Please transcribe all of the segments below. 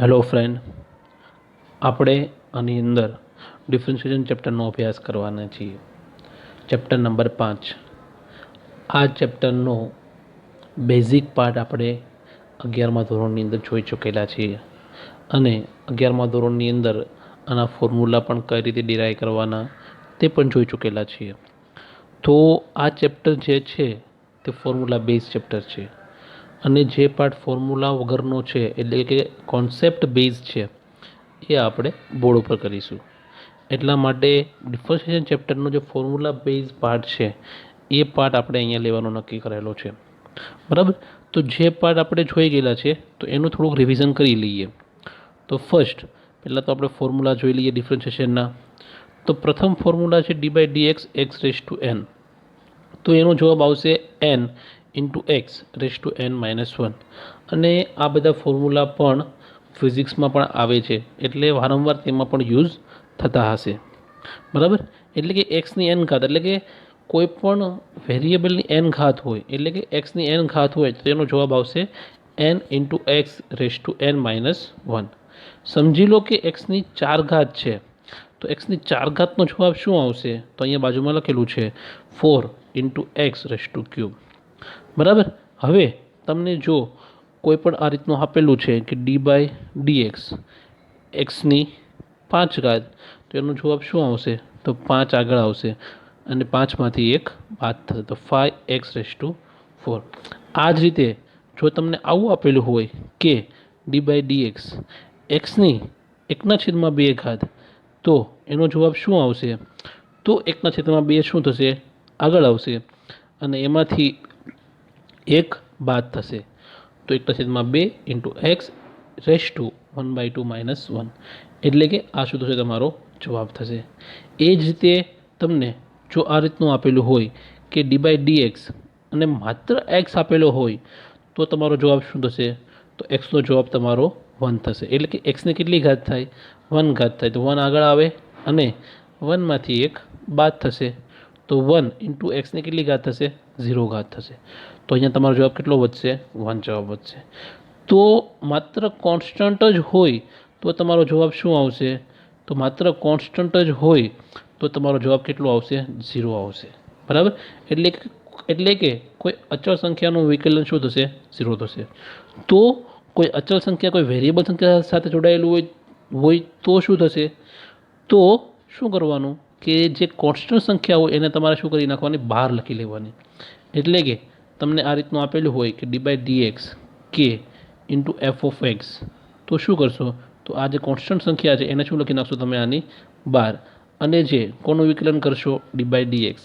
Hello friend, આપણે આની અંદર ડિફરન્શિએશન ચેપ્ટરનો અભ્યાસ કરવાના છીએ. Chapter number 5. આ ચેપ્ટરનો બેઝિક પાર્ટ આપણે 11મા ધોરણની અંદર જોઈ ચૂકેલા છીએ અને 11મા ધોરણની અંદર આના ફોર્મ્યુલા પણ કઈ રીતે ડિરાઈવ કરવાના તે પણ જોઈ ચૂકેલા છીએ. તો આ ચેપ્ટર જે છે તે ફોર્મ્યુલા બેઝ ચેપ્ટર છે અને જે પાર્ટ ફોર્મ્યુલા વગરનો છે એટલે કે કોન્સેપ્ટ બેઝ છે એ આપણે બોર્ડ ઉપર કરીશું. એટલા માટે ડિફરન્શિએશન ચેપ્ટરનો જે ફોર્મ્યુલા બેઝ પાર્ટ છે એ પાર્ટ આપણે અહીંયા લેવાનો નક્કી કરેલો છે. બરાબર, તો જે પાર્ટ આપણે જોઈ ગયેલા છે તો એનું થોડુંક રિવિઝન કરી લઈએ. તો ફર્સ્ટ પહેલાં તો આપણે ફોર્મ્યુલા જોઈ લઈએ ડિફરન્શિએશનના. તો પ્રથમ ફોર્મ્યુલા છે D by D X raise to N. તો એનો જવાબ આવશે N into X raise to N minus one. અને આ બધા ફોર્મ્યુલા પણ ફિઝિક્સમાં પણ આવે છે એટલે વારંવાર તેમાં પણ યુઝ થતા હશે. બરાબર, એટલે કે એક્સની એન ઘાત એટલે કે કોઈ પણ વેરિયેબલની એન ઘાત હોય એટલે કે એક્સની એન ઘાત હોય તો તેનો જવાબ આવશે N into X raise to N minus one. સમજી લો કે એક્સની 4 ઘાત છે તો એક્સની 4 ઘાતનો જવાબ શું આવશે? તો અહીંયા બાજુમાં લખેલું છે 4 into X raise two cube. બરાબર, હવે તમને જો કોઈ પણ આ રીતનું આપેલું છે કે ડી બાય ડી એક્સની 5 ઘાત તો એનો જવાબ શું આવશે? તો 5 આગળ આવશે અને 5માંથી 1 બાદ થશે તો 5x રેસ ટુ 4. આ જ રીતે જો તમને આવું આપેલું હોય કે ડી બાય ડી એક્સની 1/2 ઘાત તો એનો જવાબ શું આવશે? તો 1/2 શું થશે? આગળ આવશે અને એમાંથી 1 બાદ થશે તો 1/2 into X raise two 1/2 minus 1. એટલે કે આ શું થશે? તમારો જવાબ થશે. એ જ રીતે તમને જો આ રીતનું આપેલું હોય કે ડી બાય ડી એક્સ અને માત્ર એક્સ આપેલો હોય તો તમારો જવાબ શું થશે? તો એક્સનો જવાબ તમારો 1 થશે. એટલે કે એક્સની કેટલી ઘાત થાય? 1 ઘાત થાય તો 1 આગળ આવે અને 1માંથી 1 બાદ થશે તો 1 ઇન્ટુ એક્સની કેટલી ઘાત થશે? 0 ઘાત થશે. તો અહીંયા તમારો જવાબ કેટલો વધશે? 1 જવાબ વધશે. તો માત્ર કોન્સ્ટન્ટ જ હોય તો તમારો જવાબ શું આવશે? તો માત્ર કોન્સ્ટન્ટ જ હોય તો તમારો જવાબ કેટલો આવશે? 0 આવશે. બરાબર, એટલે કે કોઈ અચળ સંખ્યાનું વિકલન શું થશે? 0 થશે. તો કોઈ અચળ સંખ્યા કોઈ વેરિયેબલ સંખ્યા સાથે જોડાયેલું હોય તો શું થશે? તો શું કરવાનું કે જે કોન્સ્ટન્ટ સંખ્યા હોય એને તમારે શું કરી નાખવાની? બહાર લખી લેવાની. એટલે કે તમને આ રીતનું આપેલું હોય કે D by D x k into F of x તો શું કરશો? તો આ જે કોન્સ્ટન્ટ સંખ્યા છે એને શું લખી નાખશો તમે આની બહાર અને જે કોનું વિકલન કરશો? D by D x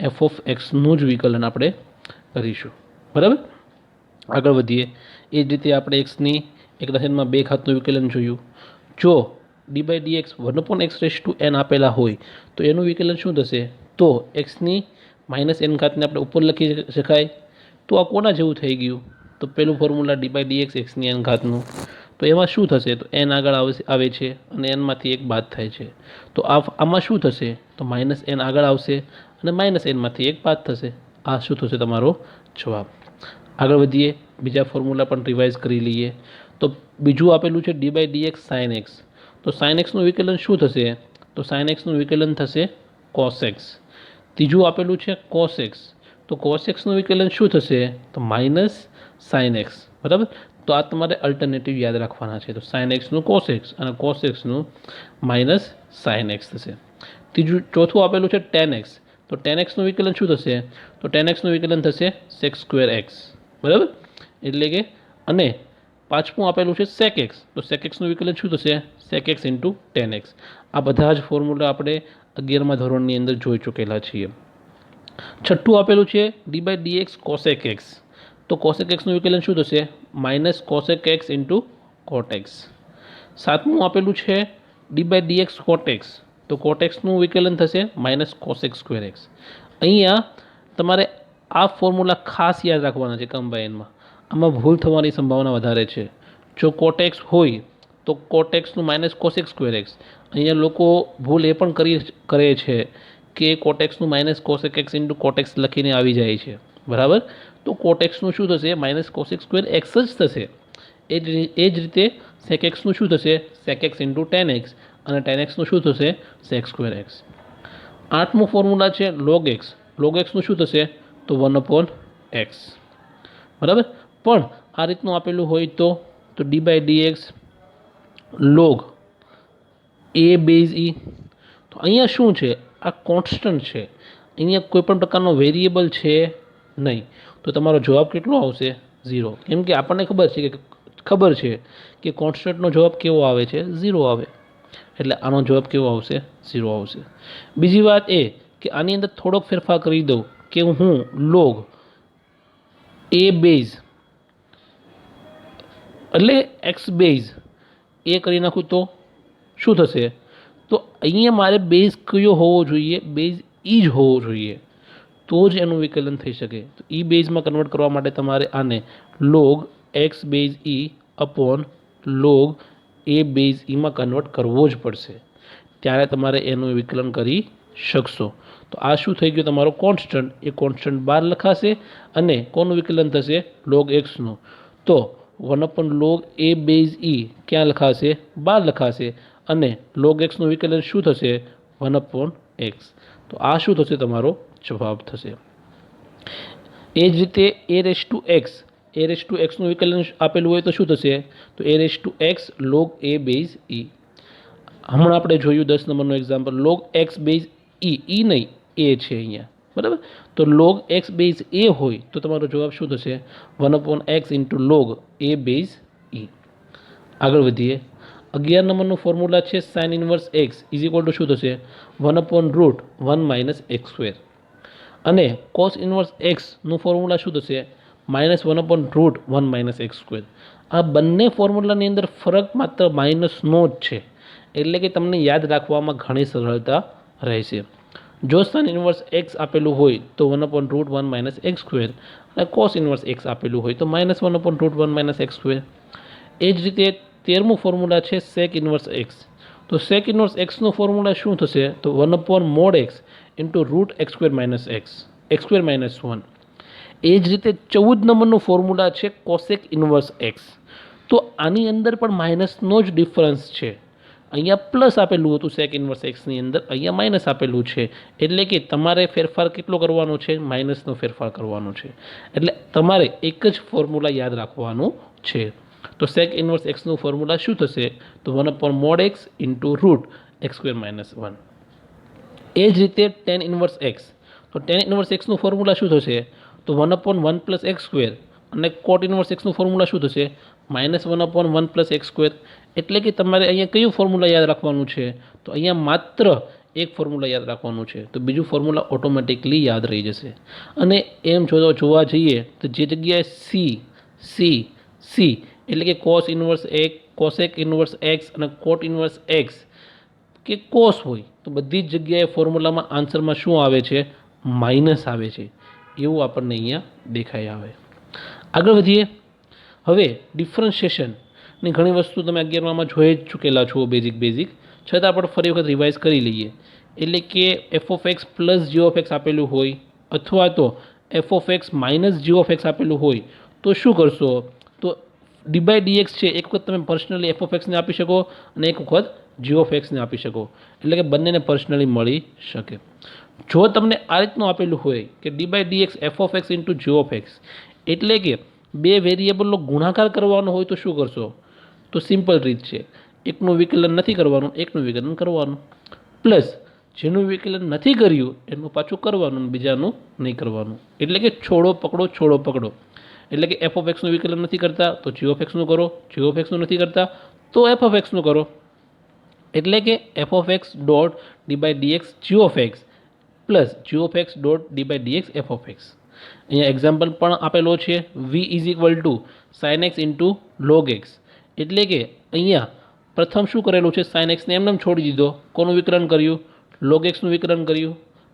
F of એક્સનું જ વિકલન આપણે કરીશું. બરાબર, આગળ વધીએ. એ જ રીતે આપણે એક્સની 1/2 ઘાતનું વિકલન જોયું. જો D by D X 1/x raise to N આપેલા હોય તો એનું વિકલન શું થશે? તો એક્સની માઇનસ એન ઘાતને આપણે ઉપર લખી શકાય. તો આ કોના જેવું થઈ ગયું? તો પેલું ફોર્મ્યુલા ડી બાય ડી એક્સની એન ઘાતનું. તો એમાં શું થશે? તો એન આગળ આવે છે અને એનમાંથી 1 બાદ થાય છે તો આમાં શું થશે? તો માઇનસ એન આગળ આવશે અને માઇનસ એનમાંથી 1 બાદ થશે. આ શું થશે? તમારો જવાબ. આગળ વધીએ, બીજા ફોર્મ્યુલા પણ રિવાઇઝ કરી લઈએ. તો બીજું આપેલું છે D by D X sine X. તો સાઇન એક્સનું વિકલન શું થશે? તો સાઇન એક્સનું વિકલન થશે કોસ એક્સ. ત્રીજું આપેલું છે કોસ એક્સ. તો કોસ એક્સનું વિકલન શું થશે? તો માઇનસ સાઇન એક્સ. બરાબર, તો આ તમારે અલ્ટરનેટિવ યાદ રાખવાના છે. તો સાઇન એક્સનું કોસ એક્સ અને કોસ એક્સનું માઇનસ સાઇન એક્સ થશે. ચોથું આપેલું છે ટેન એક્સ. તો ટેન એક્સનું વિકલન શું થશે? તો ટેન એક્સનું વિકલન થશે સેક સ્ક્વેર એક્સ. બરાબર, એટલે કે અને પાંચમું આપેલું છે સેક એક્સ. તો સેક એક્સનું વિકલન શું થશે? Sec x into tan x. આ બધા જ ફોર્મ્યુલા આપણે 11મા ધોરણની અંદર જોઈ ચૂકેલા છીએ. છઠ્ઠું આપેલું છે D by D x cosec x. તો કોસેક એક્સનું વિકલન શું થશે? Minus cosec x into cot x. સાતમું આપેલું છે D by D x cot x. તો કોટ એક્સનું વિકલન થશે માઇનસ કોસેક સ્ક્વેર એક્સ. અહીંયા તમારે આ ફોર્મ્યુલા ખાસ યાદ રાખવાના છે કમ્બાઈનમાં. આમાં ભૂલ થવાની સંભાવના વધારે છે. જો કોટ એક્સ હોય તો કોટ એક્સનું માઇનસ કોસેક સ્ક્વેર એક્સ. અહીંયા લોકો ભૂલ એ પણ કરે છે કે કોટ એક્સનું minus cosec x into cot X લખીને આવી જાય છે. બરાબર, તો કોટ એક્સનું શું થશે? માઇનસ કોસેક સ્ક્વેર એક્સ જ થશે. એ જ રીતે સેક એક્સનું શું થશે? Sec x into tan x, અને ટેન એક્સનું શું થશે? Sec square x. આઠમું ફોર્મ્યુલા છે લોગ એક્સ. લોગ એક્સનું શું થશે? તો 1/x. બરાબર. પણ આ રીતનું આપેલું હોય તો D by D X log A base E. તો અહીંયા શું છે? આ કોન્સ્ટન્ટ છે, અહીંયા કોઈ પણ પ્રકારનો વેરિયેબલ છે નહીં. તો તમારો જવાબ કેટલો આવશે? 0. કેમ કે આપણને ખબર છે કે કોન્સ્ટન્ટનો જવાબ કેવો આવે છે? 0 આવે. એટલે આનો જવાબ કેવો આવશે? 0 આવશે. બીજી વાત એ કે આની અંદર થોડોક ફેરફાર કરી દઉં કે હું લોગ એ બેઝ એટલે એક્સ બેઝ એ કરી નાખું તો શું થશે? તો અહીંયા મારે બેઝ કયો હોવો જોઈએ? બેઝ ઈ જ હોવો જોઈએ, તો જ એનું વિકલન થઈ શકે. તો ઈ બેઝમાં કન્વર્ટ કરવા માટે તમારે આને log X base E upon log A base ઈમાં convert કરવો જ પડશે, ત્યારે તમારે એનું વિકલન કરી શકશો. તો આ શું થઈ ગયું? તમારો કોન્સ્ટન્ટ. એ કોન્સ્ટન્ટ બહાર લખાશે અને કોનું વિકલન થશે? લોગ એક્સનું. તો 1/log એ બેઝ ઈ ક્યાં લખાશે? બહાર લખાશે. અને લોગ એક્સનું વિકલન શું થશે? 1/x. તો આ શું થશે? તમારો જવાબ થશે. એ જ રીતે A raise to X. A raise to એક્સનું વિકલન આપેલું હોય તો શું થશે? તો A raise to X log A base E. હમણાં આપણે જોયું 10 નંબરનું example, log X base E નહીં, એ છે અહીંયા. બરાબર. તો લોગ એક્સ બેઝ એ હોય તો તમારો જવાબ શું થશે? 1/x into log A base ઈ. આગળ વધીએ. 11 નંબરનું ફોર્મ્યુલા છે sine inverse x is equal two શું થશે? 1/√1 - x². અને કોસ ઇનવર્સ એક્સનું ફોર્મ્યુલા શું થશે? -1/√1 - x². આ બંને ફોર્મ્યુલાની અંદર ફરક માત્ર માઇનસનો જ છે, એટલે કે તમને યાદ રાખવામાં ઘણી સરળતા રહેશે. જો સાઇન ઇનવર્સ એક્સ આપેલું હોય તો 1/√1 - x², અને કોસ ઇનવર્સ એક્સ આપેલું હોય તો -1/√1 - x². એ જ રીતે 13મું ફોર્મ્યુલા છે સેક ઇનવર્સ એક્સ. તો સેક ઇનવર્સ એક્સનું ફોર્મ્યુલા શું થશે? તો 1/mod x into √x² - x² - 1. એ જ રીતે 14 નંબરનું ફોર્મ્યુલા છે કોસેક ઇનવર્સ એક્સ. તો આની અંદર પણ માઇનસનો જ ડિફરન્સ છે. અહીંયા પ્લસ આપેલું હતું સેક ઇનવર્સ એક્સની અંદર, અહીંયા માઇનસ આપેલું છે. એટલે કે તમારે ફેરફાર કેટલો કરવાનો છે? માઇનસનો ફેરફાર કરવાનો છે. એટલે તમારે એક જ ફોર્મ્યુલા યાદ રાખવાનું છે. તો સેક ઇનવર્સ એક્સનું ફોર્મ્યુલા શું થશે? તો 1/mod x ઇન્ટુ √x² - 1. એ જ રીતે ટેન ઇનવર્સ એક્સ. તો ટેન ઇનવર્સ એક્સનું ફોર્મ્યુલા શું થશે? તો 1/1 + x². અને કોટ ઇનવર્સ એક્સનું ફોર્મ્યુલા શું થશે? -1/1 + x². એટલે કે તમારે અહીંયા કયું ફોર્મ્યુલા યાદ રાખવાનું છે? તો અહીંયા માત્ર એક ફોર્મ્યુલા યાદ રાખવાનું છે, તો બીજું ફોર્મ્યુલા ઓટોમેટિકલી યાદ રહી જશે. અને એમ જોવા જઈએ તો જે જગ્યાએ સી એટલે કે cos inverse x, cosec inverse x અને કોટ ઇનવર્સ એક્સ કે કોસ હોય તો બધી જ જગ્યાએ ફોર્મ્યુલામાં આન્સરમાં શું આવે છે? માઇનસ આવે છે. એવું આપણને અહીંયા દેખાઈ આવે. આગળ વધીએ. હવે ડિફરન્શિએશનની ઘણી વસ્તુ તમે 11માં જોઈ જ ચૂકેલા છો બેઝિક, છતાં આપણે ફરી વખત રિવાઇઝ કરી લઈએ. એટલે કે f(x) + g(x) આપેલું હોય, અથવા તો f(x) - g(x) આપેલું હોય તો શું કરશો? તો d/dx છે, એક વખત તમે પર્સનલી f(x) ને આપી શકો અને એક વખત g(x) ને આપી શકો, એટલે કે બંનેને પર્સનલી મળી શકે. જો તમને આ રીતનું આપેલું હોય કે d/dx f(x) ઇન્ટુ g(x), એટલે કે બે વેરિયેબલનો ગુણાકાર કરવાનો હોય તો શું કરશો? તો સિમ્પલ રીત છે, એકનું વિકલન નથી કરવાનું, એકનું વિકલન કરવાનું, પ્લસ જેનું વિકલન નથી કર્યું એનું પાછું કરવાનું, બીજાનું નહીં કરવાનું. એટલે કે છોડો પકડો. એટલે કે f(x) નું વિકલન નથી કરતા તો g(x) નું કરો, g(x) નું નથી કરતા તો f(x) નું કરો. એટલે કે f(x) d/dx g(x) plus g(x) d/dx f(x). અહીંયા એક્ઝામ્પલ પણ આપેલો છે, v = sin x into log x. એટલે કે અહીંયા પ્રથમ શું કરેલું છે? sin x ને એમને છોડી દીધો. કોનું વિકલન કર્યું? log x નું વિકલન કર્યું.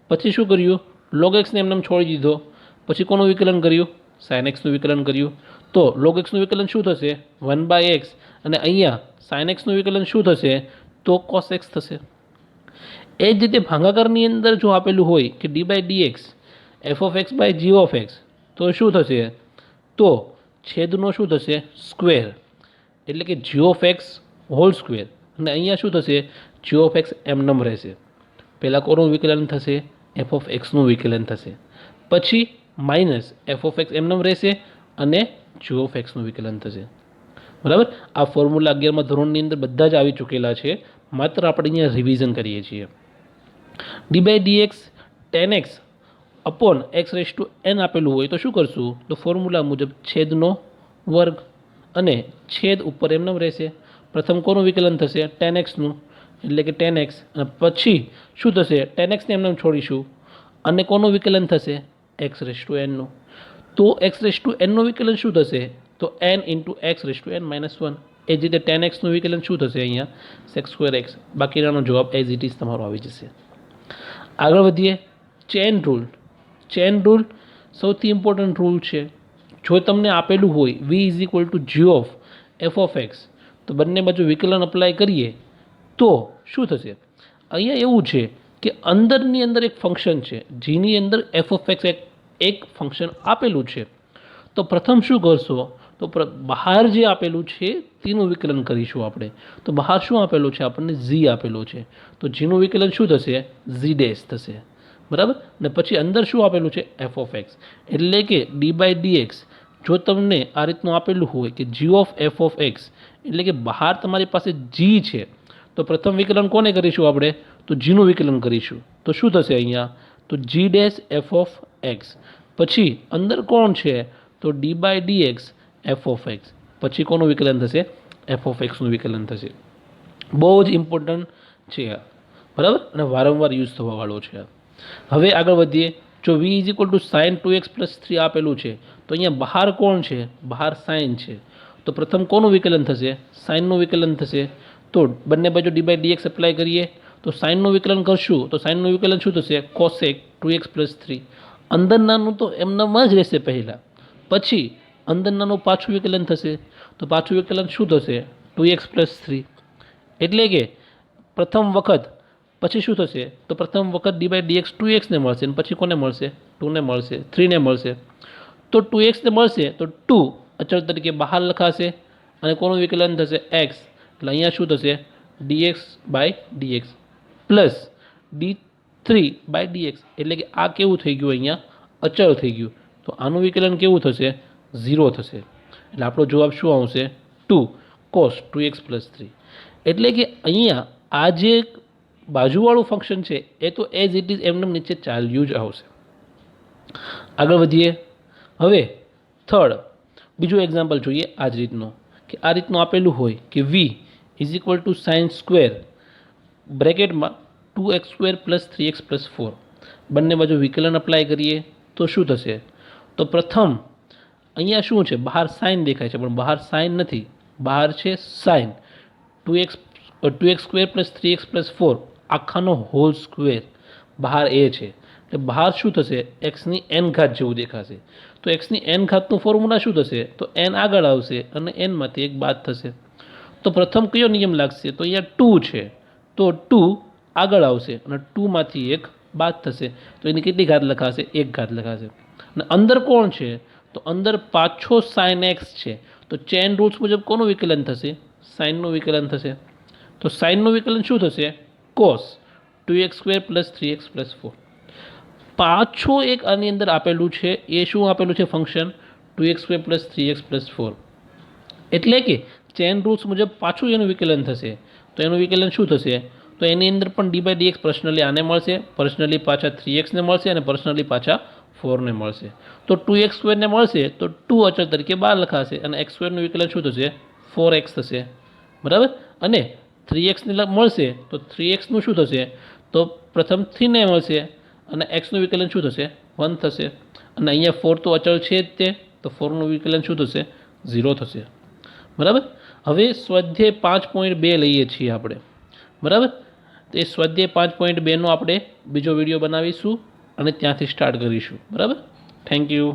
પછી શું કર્યું? log x ને એમને છોડી દીધો. પછી કોનું વિકલન કર્યું? sin x નું વિકલન કર્યું. તો log x નું વિકલન શું થશે? 1/x. અને અહીંયા sin x નું વિકલન શું થશે? તો cos x થશે. એ જ રીતે ભાગાકારની અંદર જો આપેલું હોય કે d/dx f(x/g(x), તો શું થશે? તો છેદનો શું થશે? સ્ક્વેર. એટલે કે g of x whole square, અને અહીંયા શું થશે, જી ઓફ એક્સ એમનેમ રહેશે. પહેલાં કોનું વિકલન થશે, એફ ઓફ એક્સનું વિકલન થશે, પછી માઇનસ એફ ઓફ એક્સ એમનેમ રહેશે અને જી ઓફ એક્સનું વિકલન થશે. બરાબર. આ ફોર્મ્યુલા 11મા ધોરણની અંદર બધા જ આવી ચૂકેલા છે, માત્ર આપણે અહીંયા રિવિઝન કરીએ છીએ. D by D x tan x upon x raise to n આપેલું હોય તો શું કરશું, તો ફોર્મ્યુલા મુજબ છેદનો વર્ગ અને છેદ ઉપર એમનેમ રહેશે. પ્રથમ કોનું વિકલન થશે, ટેન એક્સનું, એટલે કે ટેન એક્સ, અને પછી શું થશે, ટેન એક્સને એમનેમ છોડીશું અને કોનું વિકલન થશે, એક્સ રેસ ટુ એનનું. તો એક્સ રેસ ટુ એનનું વિકલન શું થશે, તો N into X raise to N minus one. એ જ રીતે ટેન એક્સનું વિકલન શું થશે, અહીંયા સેક્સ સ્ક્વેર એક્સ. બાકીનાનો જવાબ એઝ ઇટ ઇઝ તમારો આવી જશે. આગળ વધીએ. Chain rule. ચેન રૂલ સૌથી ઇમ્પોર્ટન્ટ રૂલ છે. જો તમને આપેલું હોય v is equal to g of f of x, તો બંને બાજુ વિકલન અપ્લાય કરીએ તો શું થશે. અહીંયા એવું છે કે અંદરની અંદર એક ફંક્શન છે, જેની અંદર એફ ઓફ એક્સ એક ફંક્શન આપેલું છે. તો પ્રથમ શું કરશો, તો બહાર જે આપેલું છે તેનું વિકલન કરીશું આપણે. તો બહાર શું આપેલું છે, આપણને ઝી આપેલું છે, તો જીનું વિકલન શું થશે, ઝી ડેશ થશે. બરાબર. ને પછી અંદર શું આપેલું છે, એફ ઓફ એક્સ, એટલે કે ડી બાય ડી એક્સ. જો તમને આ રીતનું આપેલું હોય કે જી ઓફ એફ ઓફ એક્સ, એટલે કે બહાર તમારી પાસે જી છે, તો પ્રથમ વિકલન કોને કરીશું આપણે, તો જીનું વિકલન કરીશું. તો શું થશે અહીંયા, તો g dash f of x, પછી અંદર કોણ છે, તો D by D x F of x, પછી કોનું વિકલન થશે, એફ ઓફ એક્સનું વિકલન થશે. બહુ જ ઇમ્પોર્ટન્ટ છે આ. બરાબર. અને વારંવાર યુઝ થવાવાળો છે આ. હવે આગળ વધીએ. જો v is equal to sine 2x plus 3 આપેલું છે, તો અહીંયા બહાર કોણ છે, બહાર સાઇન છે, તો પ્રથમ કોનું વિકલન થશે, સાઇનનું વિકલન થશે. તો બંને બાજુ d by D x apply કરીએ તો સાઇનનું વિકલન કરશું તો સાઇનનું વિકલન શું થશે, કોસેક 2x પ્લસ 3. અંદર નાનું તો એમનામ જ રહેશે પહેલાં, પછી અંદર નાનું પાછું વિકલન થશે, તો પાછું વિકલન શું થશે, 2x પ્લસ 3. એટલે કે પ્રથમ વખત પછી શું થશે, તો પ્રથમ વખત ડી બાય ડી એક્સ 2xને મળશે, અને પછી કોને મળશે, 2ને મળશે, 3ને મળશે. તો 2xને મળશે તો 2 અચળ તરીકે બહાર લખાશે અને કોનું વિકલન થશે, એક્સ. એટલે અહીંયા શું થશે, dx by dx plus d3 by dx. એટલે કે આ કેવું થઈ ગયું, અહીંયા અચળ થઈ ગયું. તો આનું વિકલન કેવું થશે, 0 થશે. એટલે આપણો જવાબ શું આવશે, 2 cos 2x પ્લસ 3. એટલે કે અહીંયા આ જે બાજુવાળું ફંક્શન છે એ તો એઝ ઇટ ઇઝ એમને નીચે ચાલ્યું જ આવશે. આગળ વધીએ. હવે થર્ડ બીજું એક્ઝામ્પલ જોઈએ આ જ રીતનું, કે આ રીતનું આપેલું હોય કે v is equal to sine square બ્રેકેટમાં 2x square plus 3x plus 4. બંને બાજુ વિકલન અપ્લાય કરીએ તો શું થશે, તો પ્રથમ અહીંયા શું છે, બહાર સાઇન દેખાય છે, પણ બહાર સાઇન નથી, બહાર છે sine. 2x square plus 3x plus 4 આખાનો હોલ સ્ક્વેર બહાર એ છે. એટલે બહાર શું થશે, એક્સની એન ઘાત જેવું દેખાશે. તો એક્સની એન ઘાતનું ફોર્મ્યુલા શું થશે, તો એન આગળ આવશે અને એનમાંથી એક બાદ થશે. તો પ્રથમ કયો નિયમ લાગશે, તો અહીંયા 2 છે, તો 2 આગળ આવશે અને 2માંથી એક બાદ થશે. તો એની કેટલી ઘાત લખાશે, એક ઘાત લખાશે. અને અંદર કોણ છે, તો અંદર પાછો સાઇન એક્સ છે. તો ચેન રૂલ્સ મુજબ કોનું વિકલન થશે, સાઇનનું વિકલન થશે. તો સાઇનનું વિકલન શું થશે, cos 2x square plus 3x plus 4. પાછો એક આની અંદર આપેલું છે, એ શું આપેલું છે function, 2x square plus 3x plus 4. એટલે કે ચેન રૂલ્સ મુજબ પાછું એનું વિકલન થશે. તો એનું વિકલન શું થશે, તો એની અંદર પણ d by D x personally આને મળશે, પર્સનલી પાછા 3xને મળશે અને પર્સનલી પાછા 4ને મળશે. તો 2x સ્ક્વેરને મળશે તો 2 અચળ તરીકે બહાર લખાશે અને x સ્ક્વેરનું વિકલન શું થશે, 4x થશે. બરાબર. અને 3xને મળશે તો 3xનું શું થશે, તો પ્રથમ 3ને મળશે અને xનું વિકલન શું થશે, 1 થશે. અને અહીંયા 4 તો અચળ છે જ તે, તો 4નું વિકલન શું થશે, 0 થશે. બરાબર. હવે સ્વાધ્યાય 5.2 લઈએ છીએ આપણે. બરાબર. તો એ સ્વાધ્યાય 5.2નો આપણે બીજો વિડીયો બનાવીશું અને ત્યાંથી સ્ટાર્ટ કરીશું. બરાબર. Thank you.